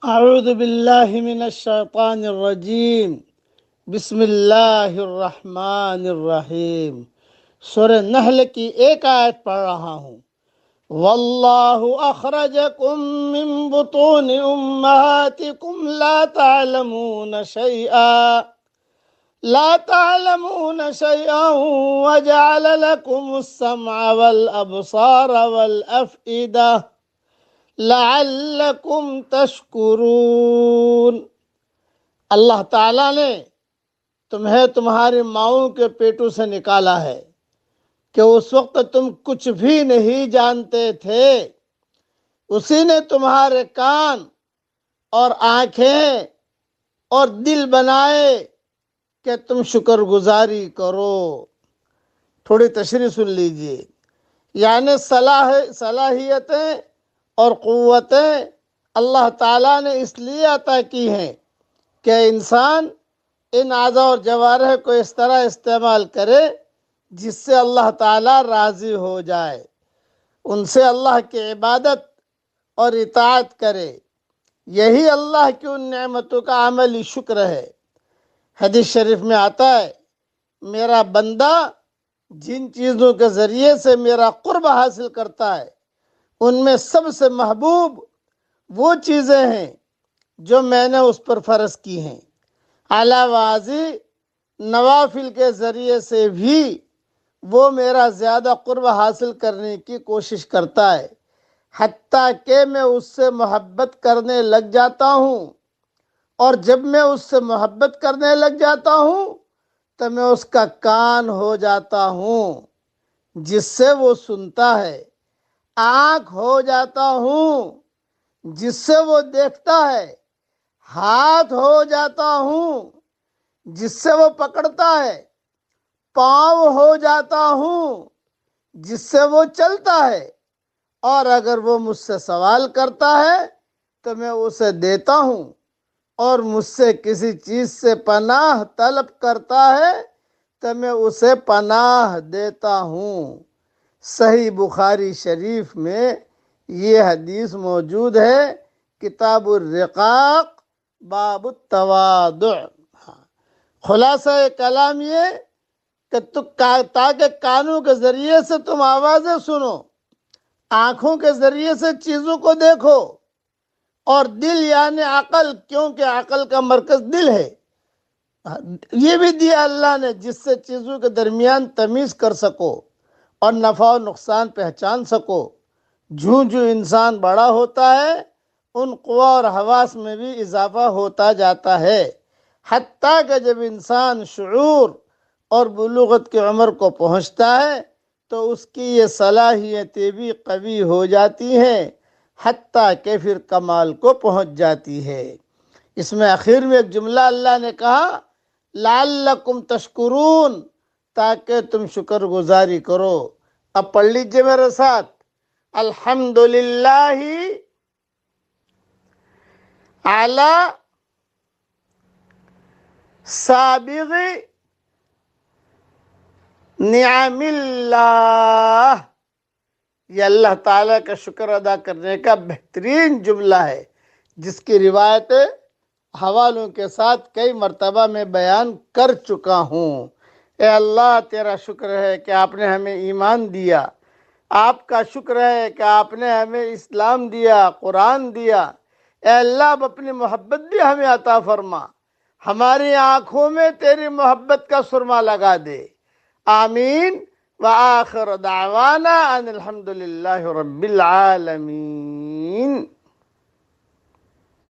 اعوذ باللہ من الشیطان الرجیم، بسم اللہ الرحمن الرحیم۔ سورہ نحل کی ایک آیت پڑھ رہا ہوں۔ واللہ اخرجکم من بطون امہاتکم لا تعلمون شیئا وجعل لکم السمع والابصار والافئدہ لعلکم تشکرون۔ اللہ تعالیٰ نے تمہیں تمہاری ماؤں کے پیٹوں سے نکالا ہے کہ اس وقت تم کچھ بھی نہیں جانتے تھے۔ اسی نے تمہارے کان اور آنکھیں اور دل بنائے کہ تم شکر گزاری کرو۔ تھوڑی تشریح سن لیجئے، یعنی صلاحیتیں اور قوتیں اللہ تعالیٰ نے اس لیے عطا کی ہیں کہ انسان ان اعضاء اور جوارح کو اس طرح استعمال کرے جس سے اللہ تعالیٰ راضی ہو جائے، ان سے اللہ کی عبادت اور اطاعت کرے۔ یہی اللہ کی ان نعمتوں کا عملی شکر ہے۔ حدیث شریف میں آتا ہے، میرا بندہ جن چیزوں کے ذریعے سے میرا قرب حاصل کرتا ہے ان میں سب سے محبوب وہ چیزیں ہیں جو میں نے اس پر فرض کی ہیں۔ علاوہ ازیں نوافل کے ذریعے سے بھی وہ میرا زیادہ قرب حاصل کرنے کی کوشش کرتا ہے، حتیٰ کہ میں اس سے محبت کرنے لگ جاتا ہوں، اور جب میں اس سے محبت کرنے لگ جاتا ہوں تو میں اس کا کان ہو جاتا ہوں جس سے وہ سنتا ہے، آنکھ ہو جاتا ہوں جس سے وہ دیکھتا ہے، ہاتھ ہو جاتا ہوں جس سے وہ پکڑتا ہے، پاؤں ہو جاتا ہوں جس سے وہ چلتا ہے، اور اگر وہ مجھ سے سوال کرتا ہے تو میں اسے دیتا ہوں، اور مجھ سے کسی چیز سے پناہ طلب کرتا ہے تو میں اسے پناہ دیتا ہوں۔ صحیح بخاری شریف میں یہ حدیث موجود ہے، کتاب الرقاق باب التواضع۔ خلاصہ کلام یہ کہ تاکہ کانوں کے ذریعے سے تم آوازیں سنو، آنکھوں کے ذریعے سے چیزوں کو دیکھو، اور دل یعنی عقل، کیونکہ عقل کا مرکز دل ہے، یہ بھی دیا اللہ نے جس سے چیزوں کے درمیان تمیز کر سکو اور نفع و نقصان پہچان سکو۔ جوں جوں انسان بڑا ہوتا ہے ان قوا اور حواس میں بھی اضافہ ہوتا جاتا ہے، حتیٰ کہ جب انسان شعور اور بلوغت کی عمر کو پہنچتا ہے تو اس کی یہ صلاحیتیں بھی قوی ہو جاتی ہیں، حتیٰ کہ پھر کمال کو پہنچ جاتی ہے۔ اس میں آخر میں ایک جملہ اللہ نے کہا، لعلکم تشکرون، تاکہ تم شکر گزاری کرو۔ اب پڑھ لیجئے میرے ساتھ، الحمدللہ علی سابغ نعم اللہ۔ یہ اللہ تعالیٰ کا شکر ادا کرنے کا بہترین جملہ ہے جس کی روایتیں حوالوں کے ساتھ کئی مرتبہ میں بیان کر چکا ہوں۔ اے اللہ تیرا شکر ہے کہ آپ نے ہمیں ایمان دیا، آپ کا شکر ہے کہ آپ نے ہمیں اسلام دیا، قرآن دیا۔ اے اللہ اب اپنی محبت بھی ہمیں عطا فرما، ہماری آنکھوں میں تیری محبت کا سرما لگا دے۔ آمین۔ وآخر دعوانا ان الحمدللہ رب العالمین۔